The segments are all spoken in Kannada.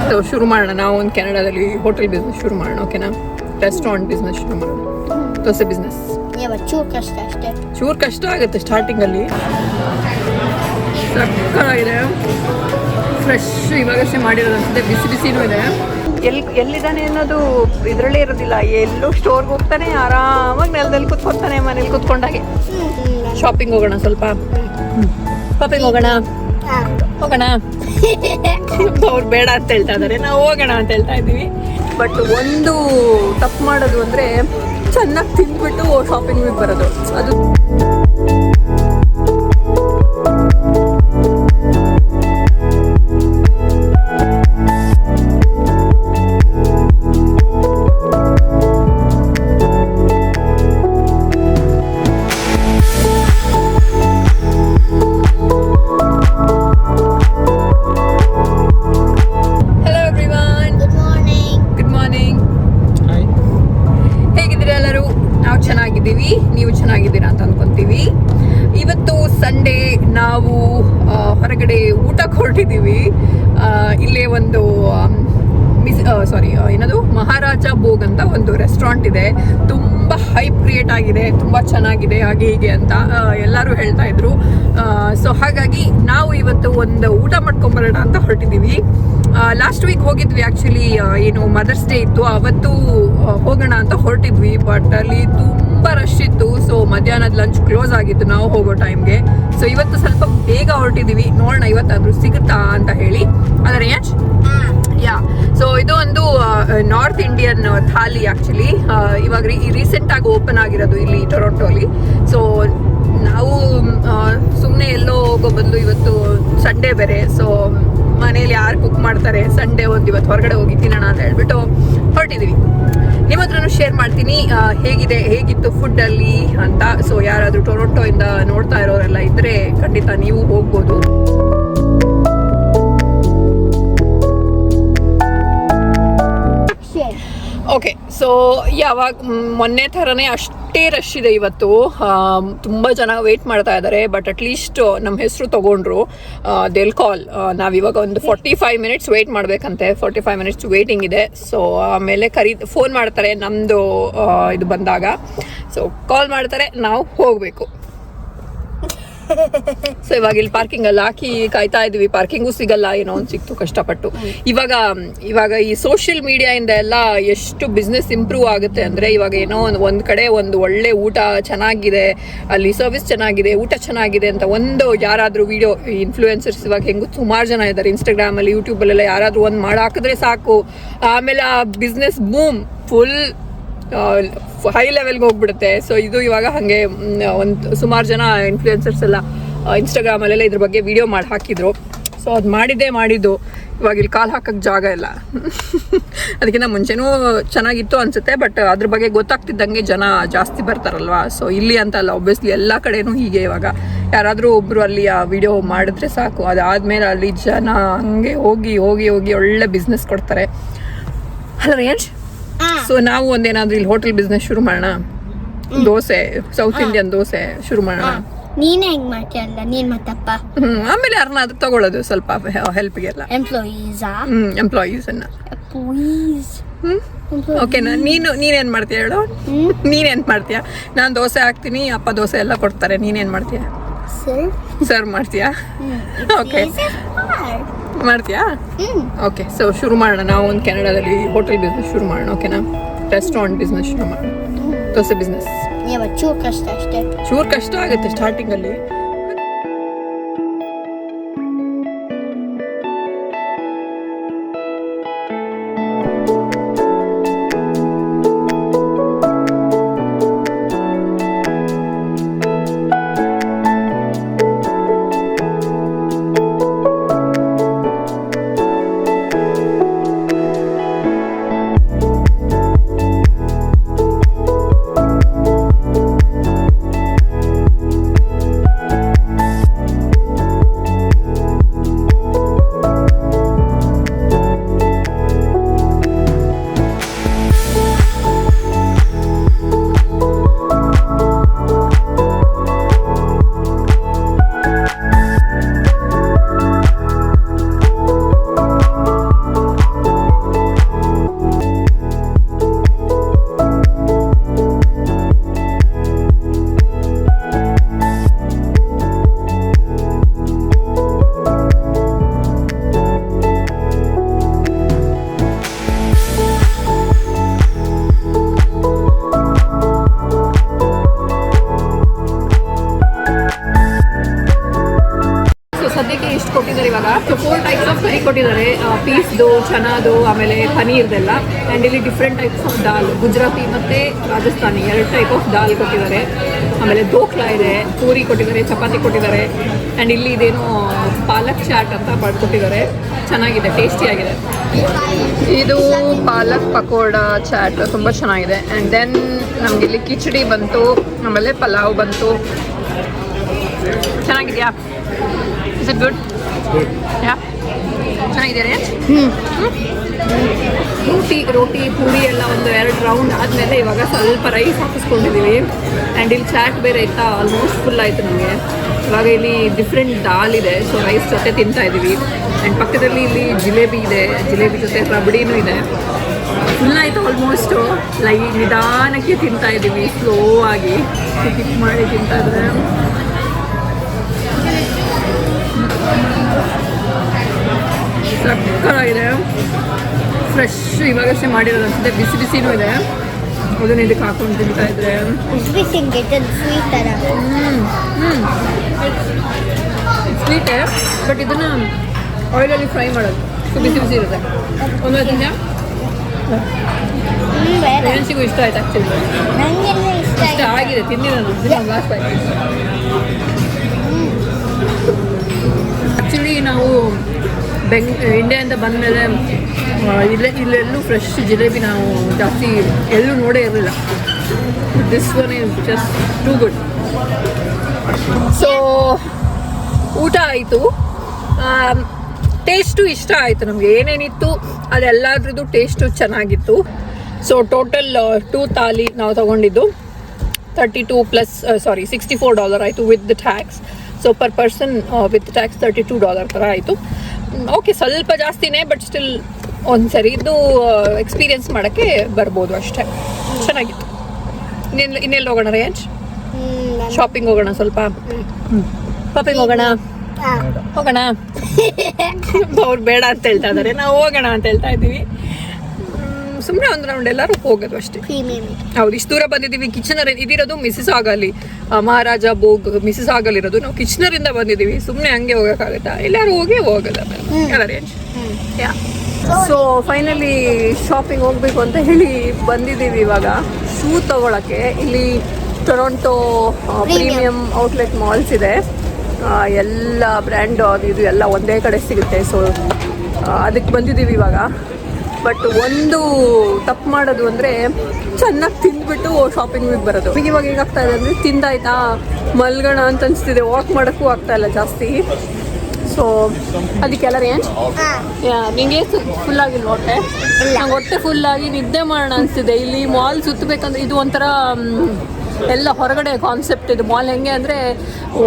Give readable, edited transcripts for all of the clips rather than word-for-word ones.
ಸೊ ಶುರು ಮಾಡೋಣ, ನಾವು ಒಂದು ಕೆನಡಾದಲ್ಲಿ ಹೋಟೆಲ್ ಬಿಸ್ನೆಸ್ ಶುರು ಮಾಡೋಣ. ಓಕೆನಾ? ರೆಸ್ಟೋರೆಂಟ್ ಬಿಸ್ನೆಸ್ ಶುರು ಮಾಡೋಣ, ದೋಸೆ ಬಿಸ್ನೆಸ್. ಚೂರು ಕಷ್ಟ ಆಗುತ್ತೆ ಸ್ಟಾರ್ಟಿಂಗಲ್ಲಿ. ಸಕ್ಕತ್ತಾಗಿದೆ, ಫ್ರೆಶ್ ಇವಾಗಷ್ಟೇ ಮಾಡಿರೋದು ಅನ್ಸುತ್ತೆ, ಬಿಸಿ ಬಿಸಿನೂ ಇದೆ. ಎಲ್ಲಿದ್ದಾನೆ ಅನ್ನೋದು ಇದರಲ್ಲೇ ಇರೋದಿಲ್ಲ. ಎಲ್ಲೂ ಸ್ಟೋರ್ಗೆ ಹೋಗ್ತಾನೆ, ಆರಾಮಾಗಿ ನೆಲದಲ್ಲಿ ಕೂತ್ಕೊತಾನೆ, ಮನೇಲಿ ಕೂತ್ಕೊಂಡಾಗೆ. ಶಾಪಿಂಗ್ ಹೋಗೋಣ, ಸ್ವಲ್ಪ ಶಾಪಿಂಗ್ ಹೋಗೋಣ. ಅವ್ರು ಬೇಡ ಅಂತ ಹೇಳ್ತಾ ಇದ್ದಾರೆ, ನಾವು ಹೋಗೋಣ ಅಂತ ಹೇಳ್ತಾ ಇದ್ದೀವಿ. ಬಟ್ ಒಂದು ತಪ್ಪು ಮಾಡೋದು ಅಂದರೆ ಚೆನ್ನಾಗಿ ತಿಂದ್ಬಿಟ್ಟು ಶಾಪಿಂಗಿಗೆ ಬರೋದು. ಅದು ನೀವು ಚೆನ್ನಾಗಿದ್ದೀರಾ ಅಂತ ಅನ್ಕೊಂತೀವಿ. ಇವತ್ತು ಸಂಡೇ, ನಾವು ಹೊರಗಡೆ ಊಟಕ್ಕೆ ಹೊರಟಿದ್ದೀವಿ. ಇಲ್ಲೇ ಒಂದು ಏನದು ಮಹಾರಾಜ ಭೋಗ್ ಅಂತ ಒಂದು ರೆಸ್ಟೋರೆಂಟ್ ಇದೆ. ತುಂಬ ಹೈಪ್ ಕ್ರಿಯೇಟ್ ಆಗಿದೆ, ತುಂಬ ಚೆನ್ನಾಗಿದೆ, ಹಾಗೆ ಹೀಗೆ ಅಂತ ಎಲ್ಲರೂ ಹೇಳ್ತಾ ಇದ್ರು. ಸೊ ಹಾಗಾಗಿ ನಾವು ಇವತ್ತು ಒಂದು ಊಟ ಮಾಡ್ಕೊಂಬರೋಣ ಅಂತ ಹೊರಟಿದ್ದೀವಿ. ಲಾಸ್ಟ್ ವೀಕ್ ಹೋಗಿದ್ವಿ ಆ್ಯಕ್ಚುಲಿ, ಏನು ಮದರ್ಸ್ ಡೇ ಇತ್ತು, ಅವತ್ತು ಹೋಗೋಣ ಅಂತ ಹೊರಟಿದ್ವಿ. ಬಟ್ ಅಲ್ಲಿ ತುಂಬ ರಶ್ ಇತ್ತು. ಸೊ ಮಧ್ಯಾಹ್ನದ ಲಂಚ್ ಕ್ಲೋಸ್ ಆಗಿತ್ತು ನಾವು ಹೋಗೋ ಟೈಮ್ಗೆ. ಸೊ ಇವತ್ತು ಸ್ವಲ್ಪ ಬೇಗ ಹೊರಟಿದ್ದೀವಿ, ನೋಡೋಣ ಇವತ್ತಾದ್ರೂ ಸಿಗುತ್ತಾ ಅಂತ ಹೇಳಿ. ಆದರೆ ಯಾ, ಸೊ ಇದು ಒಂದು ನಾರ್ತ್ ಇಂಡಿಯನ್ ಥಾಲಿ ಆ್ಯಕ್ಚುಲಿ. ಇವಾಗ ರೀಸೆಂಟಾಗಿ ಓಪನ್ ಆಗಿರೋದು ಇಲ್ಲಿ ಟೊರೊಂಟೋಲಿ. ಸೊ ನಾವು ಸುಮ್ಮನೆ ಎಲ್ಲೋ ಹೋಗೋ ಬದಲು ಇವತ್ತು ಸಂಡೇ ಬೇರೆ, ಸೊ ಮನೇಲಿ ಯಾರು ಕುಕ್ ಮಾಡ್ತಾರೆ, ಸಂಡೇ ಒಂದು ಇವತ್ತು ಹೊರಗಡೆ ಹೋಗಿ ತಿನ್ನೋಣ ಅಂತ ಹೇಳ್ಬಿಟ್ಟು ಹೊರಟಿದ್ದೀವಿ. ನಿಮ್ಮ ಹತ್ರನೂ ಶೇರ್ ಮಾಡ್ತೀನಿ ಹೇಗಿತ್ತು ಫುಡ್ಡಲ್ಲಿ ಅಂತ. ಸೊ ಯಾರಾದರೂ ಟೊರೊಂಟೋ ಇಂದ ನೋಡ್ತಾ ಇರೋರೆಲ್ಲ ಇದ್ದರೆ ಖಂಡಿತ ನೀವು ಹೋಗ್ಬೋದು. ಓಕೆ, ಸೊ ಯಾವಾಗ ಮೊನ್ನೆ ಥರನೇ ಅಷ್ಟೇ ರಶ್ ಇದೆ ಇವತ್ತು. ತುಂಬ ಜನ ವೆಯ್ಟ್ ಮಾಡ್ತಾ ಇದ್ದಾರೆ. ಬಟ್ ಅಟ್ಲೀಸ್ಟ್ ನಮ್ಮ ಹೆಸರು ತೊಗೊಂಡ್ರು. ದೇಲ್ ಕಾಲ್, ನಾವಿವಾಗ ಒಂದು 45 ಮಿನಿಟ್ಸ್ ವೆಯ್ಟ್ ಮಾಡಬೇಕಂತೆ. 45 ಮಿನಿಟ್ಸ್ ವೇಟಿಂಗ್ ಇದೆ. ಸೊ ಆಮೇಲೆ ಫೋನ್ ಮಾಡ್ತಾರೆ ನಮ್ಮದು ಇದು ಬಂದಾಗ. ಸೊ ಕಾಲ್ ಮಾಡ್ತಾರೆ, ನಾವು ಹೋಗಬೇಕು. ಸೊ ಇವಾಗ ಇಲ್ಲಿ ಪಾರ್ಕಿಂಗ್ ಅಲ್ಲಿ ಹಾಕಿ ಕಾಯ್ತಾ ಇದೀವಿ. ಪಾರ್ಕಿಂಗು ಸಿಗಲ್ಲ, ಏನೋ ಒಂದು ಸಿಕ್ತು ಕಷ್ಟಪಟ್ಟು. ಇವಾಗ ಈ ಸೋಷಿಯಲ್ ಮೀಡಿಯಾ ಇಂದ ಎಲ್ಲ ಎಷ್ಟು ಬಿಸ್ನೆಸ್ ಇಂಪ್ರೂವ್ ಆಗುತ್ತೆ ಅಂದ್ರೆ, ಇವಾಗ ಏನೋ ಒಂದ್ ಕಡೆ ಒಂದು ಒಳ್ಳೆ ಊಟ ಚೆನ್ನಾಗಿದೆ, ಅಲ್ಲಿ ಸರ್ವಿಸ್ ಚೆನ್ನಾಗಿದೆ, ಊಟ ಚೆನ್ನಾಗಿದೆ ಅಂತ ಒಂದು ಯಾರಾದ್ರೂ ವಿಡಿಯೋ ಇನ್ಫ್ಲೂಯೆನ್ಸರ್ಸ್ ಇವಾಗ ಹೆಂಗು ಸುಮಾರು ಜನ ಇದ್ದಾರೆ ಇನ್ಸ್ಟಾಗ್ರಾಮ್ ಅಲ್ಲಿ, ಯೂಟ್ಯೂಬ್ ಅಲ್ಲೆಲ್ಲ ಯಾರಾದ್ರೂ ಒಂದು ಹಾಕಿದ್ರೆ ಸಾಕು, ಆಮೇಲೆ ಆ ಬಿಸ್ನೆಸ್ ಬೂಮ್ ಫುಲ್ ಹೈ ಲೆವೆಲ್ಗೆ ಹೋಗ್ಬಿಡುತ್ತೆ. ಸೊ ಇದು ಇವಾಗ ಹಾಗೆ ಒಂದು ಸುಮಾರು ಜನ ಇನ್ಫ್ಲೂಯೆನ್ಸರ್ಸ್ ಎಲ್ಲ ಇನ್ಸ್ಟಾಗ್ರಾಮಲ್ಲೆಲ್ಲ ಇದ್ರ ಬಗ್ಗೆ ವಿಡಿಯೋ ಮಾಡಿ ಹಾಕಿದ್ರು. ಸೊ ಅದು ಮಾಡಿದ್ದು ಇವಾಗ ಇಲ್ಲಿ ಕಾಲು ಹಾಕಕ್ಕೆ ಜಾಗ ಇಲ್ಲ. ಅದಕ್ಕಿಂತ ಮುಂಚೆನೂ ಚೆನ್ನಾಗಿತ್ತು ಅನಿಸುತ್ತೆ. ಬಟ್ ಅದ್ರ ಬಗ್ಗೆ ಗೊತ್ತಾಗ್ತಿದ್ದಂಗೆ ಜನ ಜಾಸ್ತಿ ಬರ್ತಾರಲ್ವಾ. ಸೊ ಇಲ್ಲಿ ಅಂತಲ್ಲ, ಒಬ್ವಿಯಸ್ಲಿ ಎಲ್ಲ ಕಡೆನೂ ಹೀಗೆ. ಇವಾಗ ಯಾರಾದರೂ ಒಬ್ಬರು ಅಲ್ಲಿ ಆ ವಿಡಿಯೋ ಮಾಡಿದ್ರೆ ಸಾಕು, ಅದಾದಮೇಲೆ ಅಲ್ಲಿ ಜನ ಹಂಗೆ ಹೋಗಿ ಒಳ್ಳೆ ಬಿಸ್ನೆಸ್ ಕೊಡ್ತಾರೆ ಅಲ್ಲ ರೇಂಜ್. ಸೊ ನಾವು ಒಂದೇನಾದ್ರೂ ಇಲ್ಲಿ ಹೋಟೆಲ್ ಬಿಸ್ನೆಸ್ ಶುರು ಮಾಡೋಣ, ದೋಸೆ, ಸೌತ್ ಇಂಡಿಯನ್ ದೋಸೆ ಶುರು ಮಾಡೋಣ. ನೀನೇ ಹೆಂಗ್ ಮಾಡ್ತೀಯಲ್ಲ, ನೀನ್ ಮತ್ತಪ್ಪ. ಆಮೇಲೆ ಯಾರನ್ನಾದ್ರೂ ತಗೊಳ್ಳೋದು ಸ್ವಲ್ಪ ಹೆಲ್ಪ್ಗೆಲ್ಲ, ಎಂಪ್ಲಾಯೀಸ್ ಅನ್ನ. ಓಕೆನಾ? ನೀನೇನ್ ಮಾಡ್ತೀಯ ಹೇಳು? ನೀನೇನ್ ಮಾಡ್ತೀಯಾ? ನಾನು ದೋಸೆ ಹಾಕ್ತೀನಿ, ಅಪ್ಪ ದೋಸೆ ಎಲ್ಲ ಕೊಡ್ತಾರೆ. ನೀನೇನ್ ಮಾಡ್ತೀಯ? ಸರ್ವ್ ಮಾಡ್ತೀಯಾ? ಓಕೆ, ಮಾಡ್ತೀಯಾ? ಓಕೆ, ಸೊ ಶುರು ಮಾಡೋಣ. ನಾವು ಒಂದು ಕೆನಡಾದಲ್ಲಿ ಹೋಟೆಲ್ ಬಿಸ್ನೆಸ್ ಶುರು ಮಾಡೋಣ. ಓಕೆನಾ? ರೆಸ್ಟೋರೆಂಟ್ ಬಿಸ್ನೆಸ್ ಶುರು ಮಾಡೋಣ, ದೋಸೆ ಬಿಸ್ನೆಸ್. ಚೂರು ಕಷ್ಟ ಆಗುತ್ತೆ ಸ್ಟಾರ್ಟಿಂಗಲ್ಲಿ. ಕೊಟ್ಟಿದ್ದಾರೆ, ಪೀಸ್ದು, ಚನಾದು, ಆಮೇಲೆ ಪನೀರ್ದೆಲ್ಲ. ಆ್ಯಂಡ್ ಇಲ್ಲಿ ಡಿಫ್ರೆಂಟ್ ಟೈಪ್ಸ್ ಆಫ್ ದಾಲ್, ಗುಜರಾತಿ ಮತ್ತು ರಾಜಸ್ಥಾನಿ 2 ಟೈಪ್ ಆಫ್ ದಾಲ್ ಕೊಟ್ಟಿದ್ದಾರೆ. ಆಮೇಲೆ ದೋಕ್ಲಾ ಇದೆ, ಪೂರಿ ಕೊಟ್ಟಿದ್ದಾರೆ, ಚಪಾತಿ ಕೊಟ್ಟಿದ್ದಾರೆ. ಆ್ಯಂಡ್ ಇಲ್ಲಿ ಇದೇನೋ ಪಾಲಕ್ ಚಾಟ್ ಅಂತ ಮಾಡಿಕೊಟ್ಟಿದ್ದಾರೆ. ಚೆನ್ನಾಗಿದೆ, ಟೇಸ್ಟಿಯಾಗಿದೆ. ಇದು ಪಾಲಕ್ ಪಕೋಡ ಚಾಟ್ ತುಂಬ ಚೆನ್ನಾಗಿದೆ. ಆ್ಯಂಡ್ ದೆನ್ ನಮಗೆ ಇಲ್ಲಿ ಕಿಚಡಿ ಬಂತು, ಆಮೇಲೆ ಪಲಾವ್ ಬಂತು. ಚೆನ್ನಾಗಿದೆಯಾ? Is it good? ಯಾ, ಚೆನ್ನಾಗಿದೆ ರೇಂಜ್. ರೋಟಿ ಪೂರಿ ಎಲ್ಲ ಒಂದು 2 ರೌಂಡ್ ಆದಮೇಲೆ ಇವಾಗ ಸ್ವಲ್ಪ ರೈಸ್ ಹಾಕಿಸ್ಕೊಂಡಿದ್ದೀವಿ. ಆ್ಯಂಡ್ ಇಲ್ಲಿ ಚಾಟ್ ಬೇರೆ ಇತ್ತಾ, ಆಲ್ಮೋಸ್ಟ್ ಫುಲ್ ಆಯಿತು ನಮಗೆ. ಇವಾಗ ಇಲ್ಲಿ ಡಿಫ್ರೆಂಟ್ ದಾಲ್ ಇದೆ, ಸೊ ರೈಸ್ ಜೊತೆ ತಿಂತಾ ಇದ್ದೀವಿ. ಆ್ಯಂಡ್ ಪಕ್ಕದಲ್ಲಿ ಇಲ್ಲಿ ಜಿಲೇಬಿ ಇದೆ, ಜಿಲೇಬಿ ಜೊತೆ ರಬಡಿನೂ ಇದೆ. ಫುಲ್ ಆಯಿತು ಆಲ್ಮೋಸ್ಟು. ನಿಧಾನಕ್ಕೆ ತಿಂತಾ ಇದ್ದೀವಿ, ಸ್ಲೋ ಆಗಿ ಟಿಕ್ ಮಾಡಿ ತಿಂತಾ ಇದ್ರೆ. ಸಕ್ಕತ್ತಾಗಿದೆ, ಫ್ರೆಶ್ ಇವಾಗಷ್ಟೇ ಮಾಡಿರೋದು ಅನ್ಸುತ್ತೆ. ಬಿಸಿ ಬಿಸಿನೂ ಇದೆ, ಅದನ್ನ ಇದಕ್ಕೆ ಹಾಕೊಂಡು ತಿಂತಾ ಇದ್ರೆ ಸ್ವೀಟೇ, ಬಟ್ ಇದನ್ನ ಆಯಿಲಲ್ಲಿ ಫ್ರೈ ಮಾಡೋದು, ಸೊ ಬಿಸಿ ಬಿಸಿ ಇರುತ್ತೆ. ಒಂದು ತಿಂದ ಫ್ರೆಂಡ್ಸಿಗೂ ಇಷ್ಟ ಆಯ್ತು. ಆ್ಯಕ್ಚುಲಿ ಇಷ್ಟ ಆಗಿದೆ, ತಿಂದಿರೋದು ಲಾಸ್ಟ್ ಬೈ. ಆ್ಯಕ್ಚುಲಿ ನಾವು ಇಂಡಿಯಾದಿಂದ ಬಂದಮೇಲೆ ಇಲ್ಲೆಲ್ಲೂ ಫ್ರೆಶ್ ಜಿಲೇಬಿ ನಾವು ಜಾಸ್ತಿ ಎಲ್ಲೂ ನೋಡೇ ಇರಲಿಲ್ಲ. This one is just too good. So ಊಟ ಆಯಿತು, ಟೇಸ್ಟು ಇಷ್ಟ ಆಯಿತು ನಮಗೆ. ಏನೇನಿತ್ತು ಅದೆಲ್ಲದ್ರದ್ದು ಟೇಸ್ಟು ಚೆನ್ನಾಗಿತ್ತು. ಸೊ ಟೋಟಲ್ 2 ಥಾಲಿ ನಾವು ತೊಗೊಂಡಿದ್ದು $32 ಪ್ಲಸ್ $64 ಆಯಿತು with the tax. So per person with tax $32 ಥರ ಆಯಿತು. ಓಕೆ, ಸ್ವಲ್ಪ ಜಾಸ್ತಿನೇ, ಬಟ್ ಸ್ಟಿಲ್ ಒಂದ್ಸರಿ ಇದು ಎಕ್ಸ್ಪೀರಿಯನ್ಸ್ ಮಾಡೋಕ್ಕೆ ಬರ್ಬೋದು ಅಷ್ಟೇ. ಚೆನ್ನಾಗಿತ್ತು. ಇನ್ನೆಲ್ಲಿ ಹೋಗೋಣ ರೇಂಜ್? ಶಾಪಿಂಗ್ ಹೋಗೋಣ, ಸ್ವಲ್ಪ ಶಾಪಿಂಗ್ ಹೋಗೋಣ. ಅವ್ರು ಬೇಡ ಅಂತ ಹೇಳ್ತಾ ಇದ್ದಾರೆ, ನಾವು ಹೋಗೋಣ ಅಂತ ಹೇಳ್ತಾ ಇದ್ದೀವಿ. ಸುಮ್ಮನೆ ಒಂದು ರೌಂಡ್ ಎಲ್ಲರೂ ಹೋಗೋದು ಅಷ್ಟೇ. ಹೌದು, ಇಷ್ಟು ದೂರ ಬಂದಿದ್ದೀವಿ. ಕಿಚನರ್ ಇದಿರೋದು ಮಿಸ್ಸಸ್ ಆಗಲ್ಲಿ, ಮಹಾರಾಜ ಭೋಗ್ ಮಿಸ್ಸಸ್ ಆಗಲ್ಲಿರೋದು. ನಾವು ಕಿಚನರಿಂದ ಬಂದಿದ್ದೀವಿ, ಸುಮ್ಮನೆ ಹಂಗೆ ಹೋಗೋಕ್ಕಾಗತ್ತಾ? ಎಲ್ಲರೂ ಹೋಗೋದು ಅಲ್ಲ ರೇಂಜ್. ಯಾ, ಸೊ ಫೈನಲಿ ಶಾಪಿಂಗ್ ಹೋಗ್ಬೇಕು ಅಂತ ಹೇಳಿ ಬಂದಿದ್ದೀವಿ ಇವಾಗ ಶೂ ತಗೊಳಕ್ಕೆ. ಇಲ್ಲಿ ಟೊರೊಂಟೊ ಪ್ರೀಮಿಯಂ ಔಟ್ಲೆಟ್ ಮಾಲ್ಸ್ ಇದೆ, ಎಲ್ಲ ಬ್ರ್ಯಾಂಡ್ ಅದು ಇದು ಎಲ್ಲ ಒಂದೇ ಕಡೆ ಸಿಗುತ್ತೆ. ಸೊ ಅದಕ್ಕೆ ಬಂದಿದ್ದೀವಿ ಇವಾಗ. ಬಟ್ ಒಂದು ತಪ್ಪು ಮಾಡೋದು ಅಂದರೆ ಚೆನ್ನಾಗಿ ತಿಂದ್ಬಿಟ್ಟು ಶಾಪಿಂಗಿಗೆ ಬರೋದು. ಇವಾಗ ಹೇಗಾಗ್ತಾ ಇದೆ ಅಂದರೆ ತಿಂದಾಯ್ತಾ ಮಲ್ಗೋಣ ಅಂತ ಅನಿಸ್ತಿದೆ, ವಾಕ್ ಮಾಡೋಕ್ಕೂ ಆಗ್ತಾ ಇಲ್ಲ ಜಾಸ್ತಿ. ಸೊ ಅದಕ್ಕೆಲ್ಲ ರೇಂಜ್ ನಿಂಗೆ ಫುಲ್ ಆಗಿಲ್ಲ ಹೊಟ್ಟೆ? ನಂಗೆ ಹೊಟ್ಟೆ ಫುಲ್ಲಾಗಿ ನಿದ್ದೆ ಮಾಡೋಣ ಅನಿಸ್ತಿದೆ. ಇಲ್ಲಿ ಮಾಲ್ ಸುತ್ತಬೇಕಂದ್ರೆ ಇದು ಒಂಥರ ಎಲ್ಲ ಹೊರಗಡೆ ಕಾನ್ಸೆಪ್ಟ್. ಇದು ಮಾಲ್ ಹೆಂಗೆ ಅಂದರೆ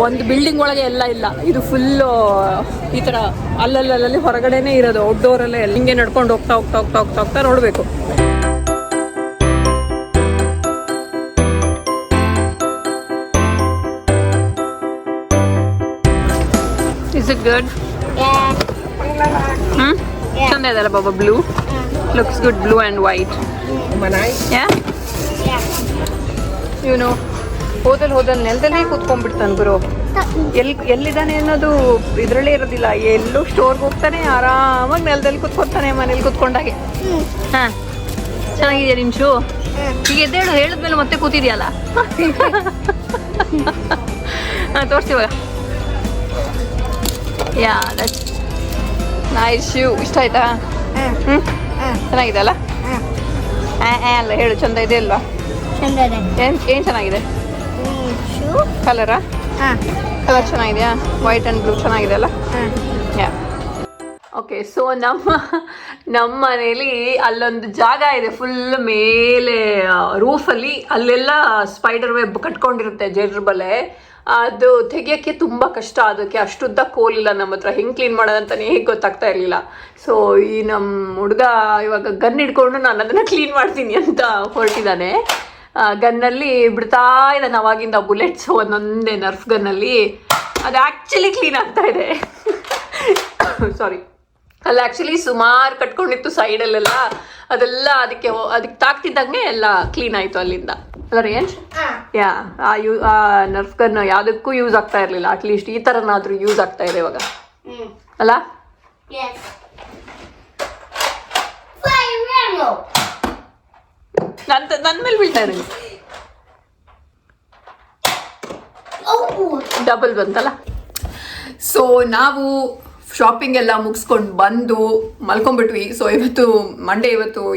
ಒಂದು ಬಿಲ್ಡಿಂಗ್ ಒಳಗೆ ಎಲ್ಲ ಇಲ್ಲ, ಇದು ಫುಲ್ಲು ಈ ಥರ ಅಲ್ಲಲ್ಲಿ ಹೊರಗಡೆನೇ ಇರೋದು, ಔಟ್ಡೋರಲ್ಲೇ ಎಲ್ಲ. ಹಿಂಗೆ ನಡ್ಕೊಂಡು ಹೋಗ್ತಾ ನೋಡಬೇಕು. Is it good? ಚಂದ ಇದೆಲ್ಲ ಬಾಬಾ. Blue looks good, blue and white. ಇವನು ಹೋದಲ್ಲಿ ನೆಲದಲ್ಲೇ ಕೂತ್ಕೊಂಡ್ಬಿಡ್ತಾನೆ ಗುರು. ಎಲ್ಲಿದ್ದಾನೆ ಅನ್ನೋದು ಇದರಲ್ಲೇ ಇರೋದಿಲ್ಲ. ಎಲ್ಲೂ ಸ್ಟೋರ್ಗೆ ಹೋಗ್ತಾನೆ, ಆರಾಮಾಗಿ ನೆಲದಲ್ಲಿ ಕೂತ್ಕೊತಾನೆ, ಮನೇಲಿ ಕೂತ್ಕೊಂಡಾಗೆ. ಹಾಂ, ಚೆನ್ನಾಗಿದೆಯಾ ನಿಮ್ಮ ಶೂ? ಈಗ ಎದ್ದೇಳು, ಹೇಳಿದ್ಮೇಲೆ ಮತ್ತೆ ಕೂತಿದ್ಯಲ್ಲ. ಹಾಂ, ತೋರಿಸಿವಾಗ. ಯಾ, ದಟ್ಸ್ ನೈಸ್ ಶೂ. ಇಷ್ಟ ಆಯ್ತಾ? ಚೆನ್ನಾಗಿದೆ ಅಲ್ಲ? ಅಲ್ಲ ಹೇಳು, ಚಂದ ಇದೆ ಅಲ್ವಾ? ಏನು ಚೆನ್ನಾಗಿದೆ? ಕಲರಾ? ಕಲರ್ ಚೆನ್ನಾಗಿದೆಯಾ? ವೈಟ್ ಆ್ಯಂಡ್ ಬ್ಲೂ ಚೆನ್ನಾಗಿದೆ ಅಲ್ಲ? ಯಾ, ಓಕೆ. ಸೊ ನಮ್ಮ ಮನೇಲಿ ಅಲ್ಲೊಂದು ಜಾಗ ಇದೆ ಫುಲ್ ಮೇಲೆ ರೂಫಲ್ಲಿ. ಅಲ್ಲೆಲ್ಲ ಸ್ಪೈಡರ್ ವೆಬ್ ಕಟ್ಕೊಂಡಿರುತ್ತೆ, ಜೇಡ್ರ ಬಲೆ. ಅದು ತೆಗಿಯೋಕ್ಕೆ ತುಂಬ ಕಷ್ಟ. ಅದಕ್ಕೆ ಅಷ್ಟುದ್ದ ಕೋಲಿಲ್ಲ ನಮ್ಮ ಹತ್ರ. ಹೆಂಗೆ ಕ್ಲೀನ್ ಮಾಡೋದಂತಾನೆ ಹೇಗೆ ಗೊತ್ತಾಗ್ತಾ ಇರಲಿಲ್ಲ. ಸೊ ಈ ನಮ್ಮ ಹುಡುಗ ಇವಾಗ ಗನ್ ಹಿಡ್ಕೊಂಡು ನಾನು ಅದನ್ನು ಕ್ಲೀನ್ ಮಾಡ್ತೀನಿ ಅಂತ ಹೊರಟಿದ್ದಾನೆ. ಗನ್ನಲ್ಲಿ ಬಿಡ್ತಾ ಇದ್ದಾನೆ ಅವಾಗಿಂದ ಬುಲೆಟ್ಸ್ ಒಂದೊಂದೇ ನರ್ಫ್ ಗನ್ನಲ್ಲಿ. ಅದು ಆ್ಯಕ್ಚುಲಿ ಕ್ಲೀನ್ ಆಗ್ತಾ ಇದೆ. ಸಾರಿ, ಅಲ್ಲಿ ಆ್ಯಕ್ಚುಲಿ ಸುಮಾರು ಕಟ್ಕೊಂಡಿತ್ತು ಸೈಡಲ್ಲೆಲ್ಲ. ಅದೆಲ್ಲ ಅದಕ್ಕೆ ತಾಕ್ತಿದ್ದಂಗೆ ಎಲ್ಲ ಕ್ಲೀನ್ ಆಯಿತು ಅಲ್ಲಿಂದ ಅಲ್ಲ ರೇಂಜ್? ಯಾ, ಆ ನರ್ಫ್ ಗನ್ ಯಾವುದಕ್ಕೂ ಯೂಸ್ ಆಗ್ತಾ ಇರಲಿಲ್ಲ. ಅಟ್ಲೀಸ್ಟ್ ಈ ಥರನಾದರೂ ಯೂಸ್ ಆಗ್ತಾ ಇದೆ ಇವಾಗ ಅಲ್ಲ? ನನ್ನ ಮೇಲೆ ಬೀಳ್ತಾ ಇದ್ದೀನಿ. ಡಬಲ್ ಬಂತಲ್ಲ. ಸೊ ನಾವು ಶಾಪಿಂಗ್ ಎಲ್ಲ ಮುಗಿಸ್ಕೊಂಡು ಬಂದು ಮಲ್ಕೊಂಡ್ಬಿಟ್ವಿ. ಸೊ ಇವತ್ತು ಮಂಡೇ,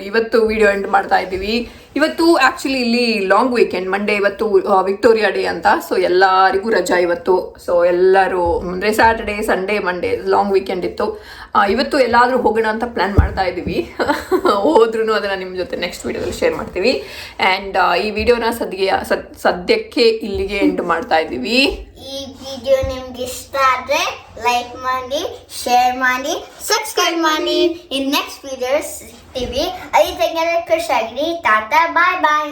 ಇವತ್ತು ವಿಡಿಯೋ ಎಂಡ್ ಮಾಡ್ತಾ ಇದ್ದೀವಿ. ಇವತ್ತು ಆ್ಯಕ್ಚುಲಿ ಇಲ್ಲಿ ಲಾಂಗ್ ವೀಕೆಂಡ್. ಮಂಡೇ ಇವತ್ತು ವಿಕ್ಟೋರಿಯಾ ಡೇ ಅಂತ. ಸೊ ಎಲ್ಲರಿಗೂ ರಜಾ ಇವತ್ತು. ಸೊ ಎಲ್ಲರೂ ಅಂದರೆ Saturday, Sunday, Monday long weekend ಇತ್ತು. ಇವತ್ತು ಎಲ್ಲಾದರೂ ಹೋಗೋಣ ಅಂತ ಪ್ಲ್ಯಾನ್ ಮಾಡ್ತಾ ಇದ್ದೀವಿ. ಹೋದ್ರೂ ಅದನ್ನು ನಿಮ್ಮ ಜೊತೆ ನೆಕ್ಸ್ಟ್ ವಿಡಿಯೋದಲ್ಲಿ ಶೇರ್ ಮಾಡ್ತೀವಿ. ಆ್ಯಂಡ್ ಈ ವಿಡಿಯೋನ ಸದ್ಯಕ್ಕೆ ಇಲ್ಲಿಗೆ ಎಂಡ್ ಮಾಡ್ತಾ ಇದ್ದೀವಿ. ಈ ವಿಡಿಯೋ ನಿಮ್ಗೆ ಇಷ್ಟ ಆದ್ರೆ ಲೈಕ್ ಮಾಡಿ, ಶೇರ್ ಮಾಡಿ, ಸಬ್ಸ್ಕ್ರೈಬ್ ಮಾಡಿ. ಇನ್ ನೆಕ್ಸ್ಟ್ ವಿಡಿಯೋ ಸಿಗ್ತೀವಿ. ಅಲ್ಲಿ ತನಕ ಖುಷಿಯಾಗಿರಿ. ಟಾಟಾ, ಬಾಯ್ ಬಾಯ್.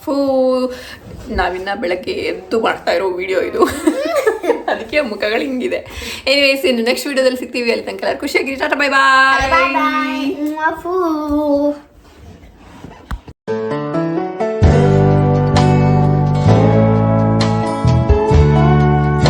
ಫೂ ನಾವಿನ್ನ ಬೆಳಗ್ಗೆ ಎದ್ದು ಮಾಡ್ತಾ ಇರೋ ವಿಡಿಯೋ ಇದು. ಅದಕ್ಕೆ ಮುಖಗಳು ಹಿಂಗಿದೆ. ಎನಿವೇಸ್, ಇನ್ನು ನೆಕ್ಸ್ಟ್ ವಿಡಿಯೋದಲ್ಲಿ ಸಿಗ್ತೀವಿ. ಅಲ್ಲಿ ತನಕ ಖುಷಿಯಾಗಿರಿ. ಟಾಟಾ, ಬಾಯ್ ಬಾಯ್. ಬಾಯ್ ಬಾಯ್.